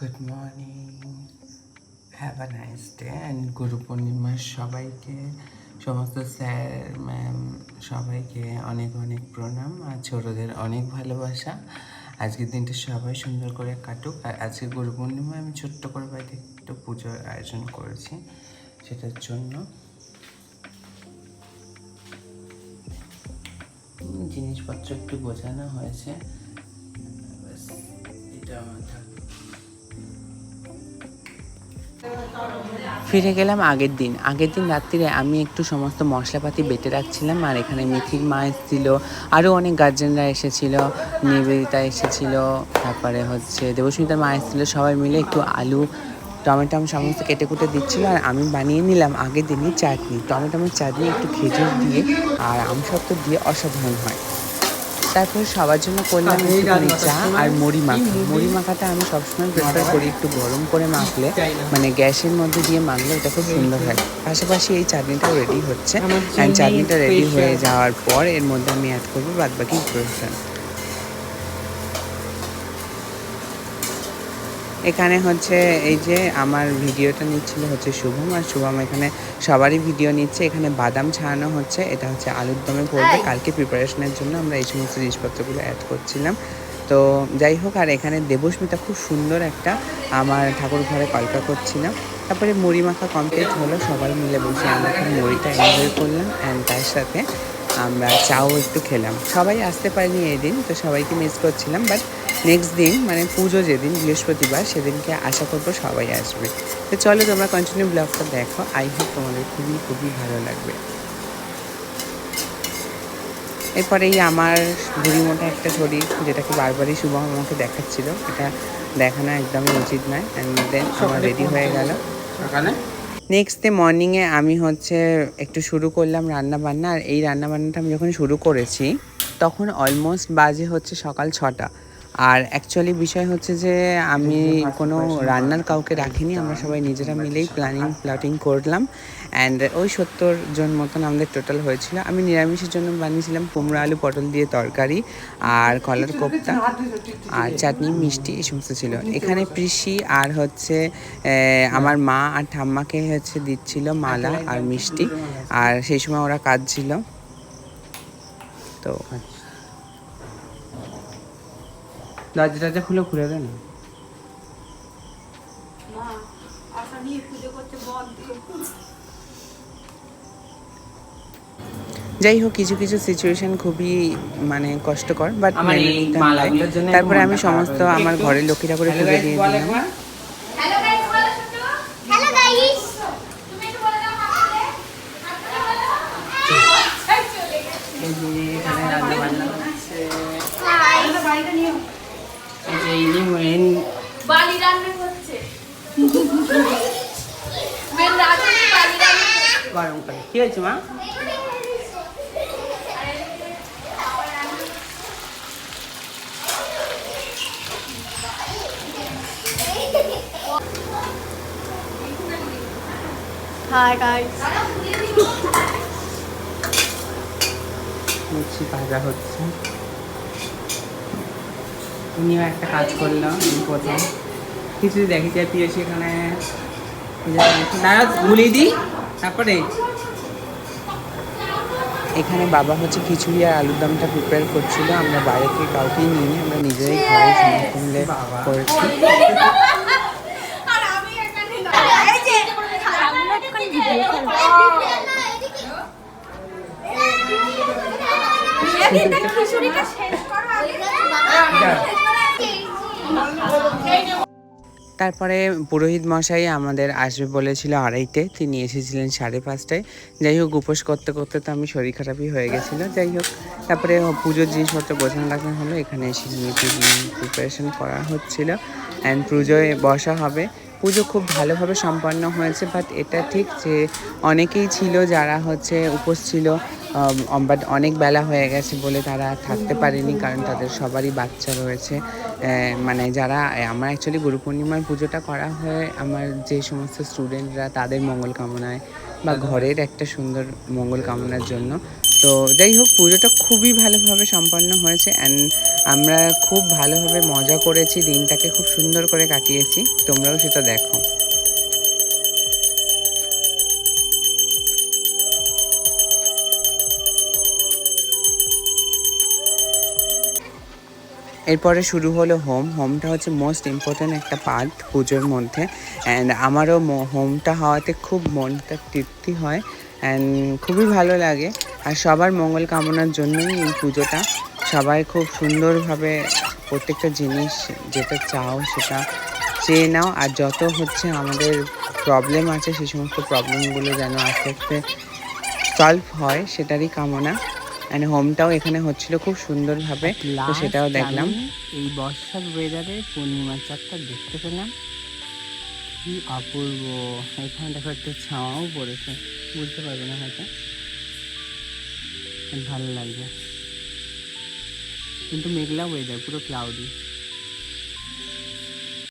Good morning, have a nice day and গুরু পূর্ণিমার সবাইকে, সমস্ত স্যার ম্যাম সবাইকে অনেক অনেক প্রণাম আর ছোটোদের অনেক ভালোবাসা। আজকের দিনটা সবাই সুন্দর করে কাটুক। আর আজকে গুরু পূর্ণিমায় আমি ছোট্ট করে বাড়িতে একটু পুজোর আয়োজন করেছি, সেটার জন্য জিনিসপত্র একটু গোছানো হয়েছে। এটা আমার ফিরে গেলাম আগের দিন রাত্রিরে আমি একটু সমস্ত মশলাপাতি বেটে রাখছিলাম। আর এখানে মিথির মা এসেছিল, আরও অনেক গার্জেনরা এসেছিল, নিবেদিতা এসেছিল, তারপরে দেবস্মিতার মা এসেছিলো। সবাই মিলে একটু আলু টমেটো সমস্ত কেটে কুটে দিচ্ছিলো। আর আমি বানিয়ে নিলাম আগের দিনই চাটনি, টমেটোমের চাটনি, একটু খেজুর দিয়ে আর আমসত্ত্ব দিয়ে অসাধারণ হয়। তারপর সবার জন্য করলাম একটুখানি চা আর মুড়ি মাখাটা আমি সবসময় প্রেফার করি একটু গরম করে মাখলে, মানে গ্যাসের মধ্যে দিয়ে মাখলে এটা খুব সুন্দর হয়। পাশাপাশি এই চাটনিটাও রেডি হচ্ছে। অ্যান্ড চাটনিটা রেডি হয়ে যাওয়ার পর এর মধ্যে আমি অ্যাড করবো বাদবাকি উপকরণ। এখানে এই যে আমার ভিডিওটা নিচ্ছিল শুভম, আর শুভম এখানে সবারই ভিডিও নিচ্ছে। এখানে বাদাম ছাড়ানো হচ্ছে, এটা আলুর দমে পড়বে। কালকে প্রিপারেশনের জন্য আমরা এই সমস্ত জিনিসপত্রগুলো অ্যাড করছিলাম। তো যাই হোক, আর এখানে দেবস্মিতা খুব সুন্দর একটা আমার ঠাকুর ঘরে কলকা করছিলাম। তারপরে মুড়ি মাখা কমপ্লিট হলো, সবাই মিলে বসে আমরা এখানে মুড়িটা এনজয় করলাম। অ্যান্ড তার সাথে আমরা চাও একটু খেলাম। সবাই আসতে পারিনি এদিন, তো সবাইকে মিস করছিলাম। বাট নেক্সট দিন মানে পুজো যেদিন বৃহস্পতিবার, সেদিনকে আশা করবো সবাই আসবে। তো চলো তোমরা কন্টিনিউ ব্লগটা দেখো, আই হোপ তোমাদের খুবই খুবই ভালো লাগবে। এরপরে আমার বুড়িমোটা একটা ছড়ি, যেটাকে বারবারই শুভম আমাকে দেখাচ্ছিল, এটা দেখানো একদমই উচিত নয়। অ্যান্ড দেন আমার রেডি হয়ে গেল। নেক্সট ডে মর্নিংয়ে আমি একটু শুরু করলাম রান্নাবান্না। আর এই রান্নাবান্নাটা আমি যখন শুরু করেছি তখন অলমোস্ট বাজে সকাল 6টা। আর অ্যাকচুয়ালি বিষয় যে আমি কোনো রান্নার কাউকে রাখিনি, আমরা সবাই নিজেরা মিলেই প্লটিং করলাম। অ্যান্ড ওই 70 জন মতন আমাদের টোটাল হয়েছিল। আমি নিরামিষের জন্য বানিয়েছিলাম কুমড়ো আলু পটল দিয়ে তরকারি, আর কলার কোপ্তা, আর চাটনি, মিষ্টি, এই সমস্ত ছিল। এখানে পিসি আর আমার মা আর ঠাম্মাকে দিচ্ছিল মালা আর মিষ্টি, আর সেই সময় ওরা কাজ ছিল। তো দরজাটা খুলে দেন। যাই হোক, কিছু কিছু সিচুয়েশন খুবই মানে কষ্টকর, বাট তারপরে আমি সমস্ত আমার ঘরের লক্ষ্মী ঠাকুরের পুজো দিয়ে দিলাম। গরম করে কি হয়েছে মা? Hi guys. মিষ্টি ভাজা হচ্ছে। উনিও একটা কাজ করলো, প্রথম কিছু দেখি যায় পিয়েছি এখানে গুলিয়ে দিই। তারপরে এখানে বাবা খিচুড়ি আর আলুর দমটা প্রিপেয়ার করছিল। আমরা বাইরে থেকে কাউকেই নিয়ে আমরা নিজেরাই ঘরে সমস্ত মিলে করেছি। তারপরে পুরোহিত মশাই আমাদের আসবে বলেছিল 2:30-টে, তিনি এসেছিলেন 5:30টায়। যাই হোক, উপোস করতে করতে তো আমি শরীর খারাপই হয়ে গেছিলো। যাই হোক, তারপরে পুজোর জিনিসপত্র গোছানো রাখা হলো। এখানে এসে প্রিপারেশন করা হচ্ছিলো। অ্যান্ড পুজোয় বসা হবে। পুজো খুব ভালোভাবে সম্পন্ন হয়েছে। বাট এটা ঠিক যে অনেকেই ছিল যারা উপোস ছিল, বাট অনেক বেলা হয়ে গেছে বলে তারা থাকতে পারেনি, কারণ তাদের সবারই বাচ্চা রয়েছে। মানে যারা আমার অ্যাকচুয়ালি গুরু পূর্ণিমার পুজোটা করা হয় আমার যে সমস্ত স্টুডেন্টরা, তাদের মঙ্গল কামনায়, বা ঘরের একটা সুন্দর মঙ্গল কামনার জন্য। তো যাই হোক, পুজোটা খুবই ভালোভাবে সম্পন্ন হয়েছে অ্যান্ড আমরা খুব ভালোভাবে মজা করেছি, দিনটাকে খুব সুন্দর করে কাটিয়েছি। তোমরাও সেটা দেখো। এরপরে শুরু হলো হোমটা হচ্ছে মোস্ট ইম্পর্ট্যান্ট একটা পার্ট পুজোর মধ্যে। অ্যান্ড আমারও হোমটা হওয়াতে খুব মনটা তৃপ্তি হয় অ্যান্ড খুবই ভালো লাগে। আর সবার মঙ্গল কামনার জন্যই এই পুজোটা। সবাই খুব সুন্দরভাবে প্রত্যেকটা জিনিস যেটা চাও সেটা চেয়ে নাও। আর যত হচ্ছে আমাদের প্রবলেম আছে সেই সমস্ত প্রবলেমগুলো যেন আস্তে আস্তে সলভ হয়, সেটারই কামনা। অ্যান্ড হোমটাও এখানে হচ্ছিল খুব সুন্দরভাবে, তো সেটাও দেখলাম। এই বর্ষার ওয়েদারে পূর্ণিমার চাঁদটা দেখতে পেলাম, কি অপূর্ব। এখানে দেখো একটু ছাওয়াও পড়েছে, বুঝতে পারবে না হয়তো, ভালো লাগবে। কিন্তু মেঘলা ওয়েদার, পুরো ক্লাউডি।